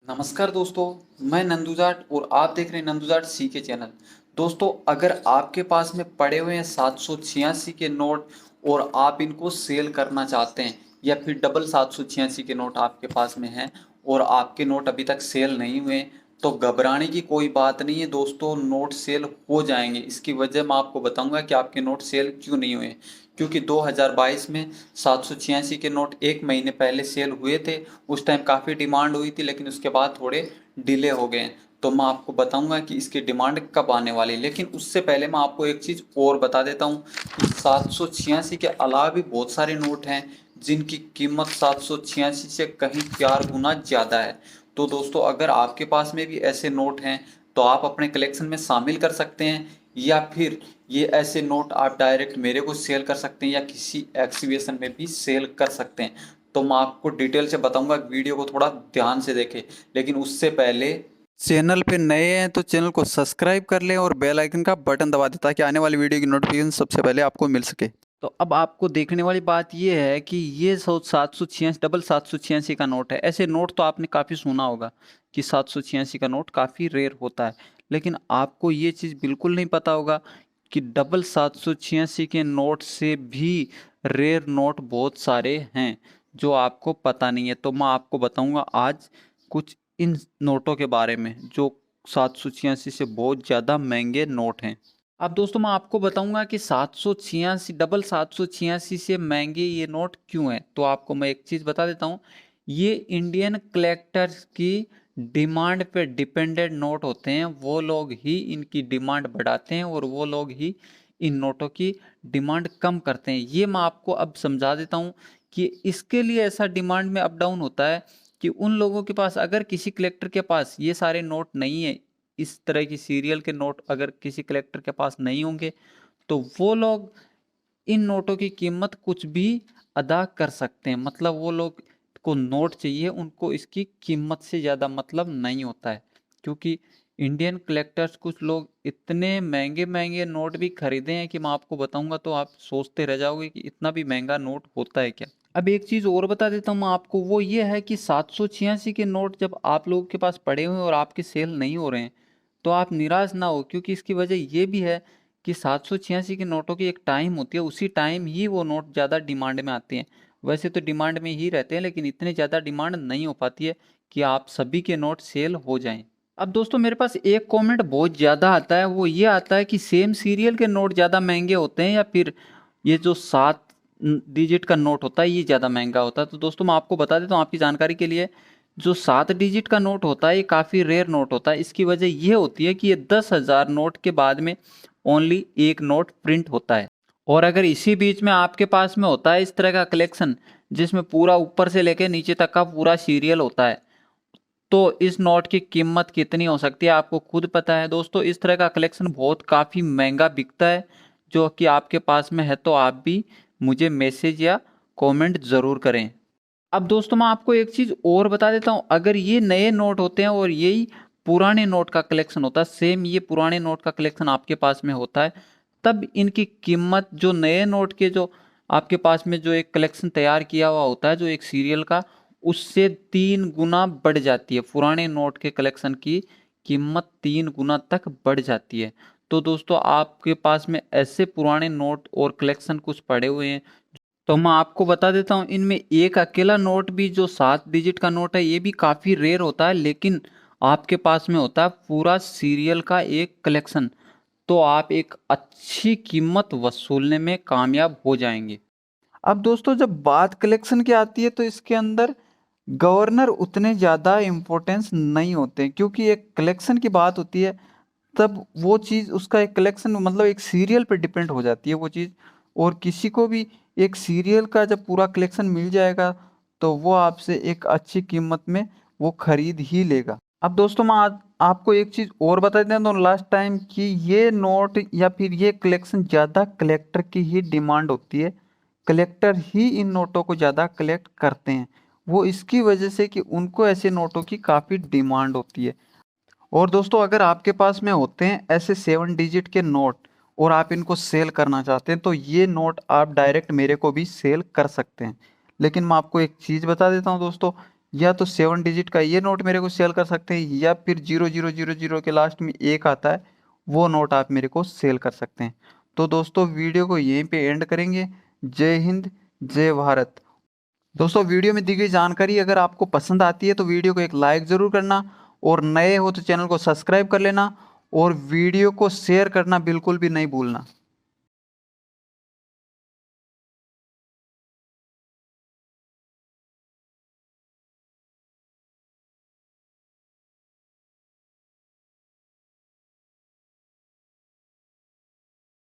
नमस्कार दोस्तों, मैं नंदू जाट और आप देख रहे हैं नंदू जाट सी के चैनल। दोस्तों, अगर आपके पास में पड़े हुए हैं 786 के नोट और आप इनको सेल करना चाहते हैं या फिर डबल 786 के नोट आपके पास में हैं और आपके नोट अभी तक सेल नहीं हुए, तो घबराने की कोई बात नहीं है दोस्तों। नोट सेल हो जाएंगे। इसकी वजह मैं आपको बताऊंगा कि आपके नोट सेल क्यों नहीं हुए। क्योंकि 2022 में 786 के नोट एक महीने पहले सेल हुए थे। उस टाइम काफ़ी डिमांड हुई थी, लेकिन उसके बाद थोड़े डिले हो गए। तो मैं आपको बताऊंगा कि इसकी डिमांड कब आने वाली है। लेकिन उससे पहले मैं आपको एक चीज़ और बता देता हूँ कि 786 के अलावा भी बहुत सारे नोट हैं जिनकी कीमत 786 से कहीं 4 गुना ज़्यादा है। तो दोस्तों, अगर आपके पास में भी ऐसे नोट हैं तो आप अपने कलेक्शन में शामिल कर सकते हैं, या फिर ये ऐसे नोट आप डायरेक्ट मेरे को सेल कर सकते हैं या किसी एक्सिबिशन में भी सेल कर सकते हैं। तो मैं आपको डिटेल से बताऊंगा, वीडियो को थोड़ा ध्यान से देखें। लेकिन उससे पहले चैनल पे नए हैं तो चैनल को सब्सक्राइब कर लें और बेल आइकन का बटन दबा दें ताकि आने वाली वीडियो की नोटिफिकेशन सबसे पहले आपको मिल सके। तो अब आपको देखने वाली बात यह है कि ये 786 डबल 786 का नोट है। ऐसे नोट तो आपने काफ़ी सुना होगा कि 786 का नोट काफ़ी रेयर होता है, लेकिन आपको ये चीज़ बिल्कुल नहीं पता होगा कि डबल 786 के नोट से भी रेयर नोट बहुत सारे हैं जो आपको पता नहीं है। तो मैं आपको बताऊंगा आज कुछ इन नोटों के बारे में जो 786 से बहुत ज़्यादा महंगे नोट हैं। अब दोस्तों, मैं आपको बताऊंगा कि 786 डबल 786 से महंगे ये नोट क्यों हैं। तो आपको मैं एक चीज़ बता देता हूँ, ये इंडियन कलेक्टर्स की डिमांड पे डिपेंडेंट नोट होते हैं। वो लोग ही इनकी डिमांड बढ़ाते हैं और वो लोग ही इन नोटों की डिमांड कम करते हैं। ये मैं आपको अब समझा देता हूँ कि इसके लिए ऐसा डिमांड में अप डाउन होता है कि उन लोगों के पास, अगर किसी कलेक्टर के पास ये सारे नोट नहीं है, इस तरह की सीरियल के नोट अगर किसी कलेक्टर के पास नहीं होंगे, तो वो लोग इन नोटों की कीमत कुछ भी अदा कर सकते हैं। मतलब वो लोग को नोट चाहिए, उनको इसकी कीमत से ज़्यादा मतलब नहीं होता है। क्योंकि इंडियन कलेक्टर्स, कुछ लोग इतने महंगे महंगे नोट भी खरीदे हैं कि मैं आपको बताऊंगा तो आप सोचते रह जाओगे कि इतना भी महंगा नोट होता है क्या। अब एक चीज़ और बता देता हूँ मैं आपको, वो ये है कि 786 के नोट जब आप लोगों के पास पड़े हुए हैं और आपके सेल नहीं हो रहे हैं, तो आप निराश ना हो। क्योंकि इसकी वजह ये भी है कि 786 के नोटों की एक टाइम होती है, उसी टाइम ही वो नोट ज़्यादा डिमांड में आते हैं। वैसे तो डिमांड में ही रहते हैं, लेकिन इतने ज़्यादा डिमांड नहीं हो पाती है कि आप सभी के नोट सेल हो जाएं। अब दोस्तों, मेरे पास एक कमेंट बहुत ज़्यादा आता है, वो ये आता है कि सेम सीरियल के नोट ज़्यादा महंगे होते हैं या फिर ये जो 7 डिजिट का नोट होता है ये ज़्यादा महंगा होता है। तो दोस्तों, मैं आपको बता देता हूँ आपकी जानकारी के लिए, जो 7 डिजिट का नोट होता है ये काफ़ी रेयर नोट होता है। इसकी वजह ये होती है कि ये 10,000 नोट के बाद में ओनली एक नोट प्रिंट होता है। और अगर इसी बीच में आपके पास में होता है इस तरह का कलेक्शन जिसमें पूरा ऊपर से लेकर नीचे तक का पूरा सीरियल होता है, तो इस नोट की कीमत कितनी हो सकती है आपको खुद पता है। दोस्तों, इस तरह का कलेक्शन बहुत काफ़ी महंगा बिकता है। जो कि आपके पास में है तो आप भी मुझे मैसेज या कमेंट ज़रूर करें। अब दोस्तों, मैं आपको एक चीज़ और बता देता हूँ, अगर ये नए नोट होते हैं और यही पुराने नोट का कलेक्शन होता है, सेम ये पुराने नोट का कलेक्शन आपके पास में होता है, तब इनकी कीमत जो नए नोट के जो आपके पास में जो एक कलेक्शन तैयार किया हुआ होता है जो एक सीरियल का, उससे 3 गुना बढ़ जाती है। पुराने नोट के कलेक्शन की कीमत 3 गुना तक बढ़ जाती है। तो दोस्तों, आपके पास में ऐसे पुराने नोट और कलेक्शन कुछ पड़े हुए हैं, तो मैं आपको बता देता हूँ, इनमें एक अकेला नोट भी जो 7 डिजिट का नोट है ये भी काफ़ी रेयर होता है, लेकिन आपके पास में होता है पूरा सीरियल का एक कलेक्शन। तो आप एक अच्छी कीमत वसूलने में कामयाब हो जाएंगे। अब दोस्तों, जब बात कलेक्शन की आती है तो इसके अंदर गवर्नर उतने ज़्यादा इम्पोर्टेंस नहीं होते हैं, क्योंकि एक कलेक्शन की बात होती है तब वो चीज़, उसका एक कलेक्शन मतलब एक सीरियल पे डिपेंड हो जाती है वो चीज़। और किसी को भी एक सीरियल का जब पूरा कलेक्शन मिल जाएगा तो वो आपसे एक अच्छी कीमत में वो खरीद ही लेगा। अब दोस्तों, मैं आज आपको एक चीज़ और बता दें तो लास्ट टाइम कि ये नोट या फिर ये कलेक्शन ज़्यादा कलेक्टर की ही डिमांड होती है। कलेक्टर ही इन नोटों को ज़्यादा कलेक्ट करते हैं, वो इसकी वजह से कि उनको ऐसे नोटों की काफ़ी डिमांड होती है। और दोस्तों, अगर आपके पास में होते हैं ऐसे 7 डिजिट के नोट और आप इनको सेल करना चाहते हैं तो ये नोट आप डायरेक्ट मेरे को भी सेल कर सकते हैं। लेकिन मैं आपको एक चीज़ बता देता हूँ दोस्तों, या तो 7 डिजिट का ये नोट मेरे को सेल कर सकते हैं, या फिर 0000 के लास्ट में एक आता है वो नोट आप मेरे को सेल कर सकते हैं। तो दोस्तों वीडियो को यहीं पे एंड करेंगे। जय हिंद, जय भारत। दोस्तों वीडियो में दी गई जानकारी अगर आपको पसंद आती है तो वीडियो को एक लाइक ज़रूर करना, और नए हो तो चैनल को सब्सक्राइब कर लेना, और वीडियो को शेयर करना बिल्कुल भी नहीं भूलना।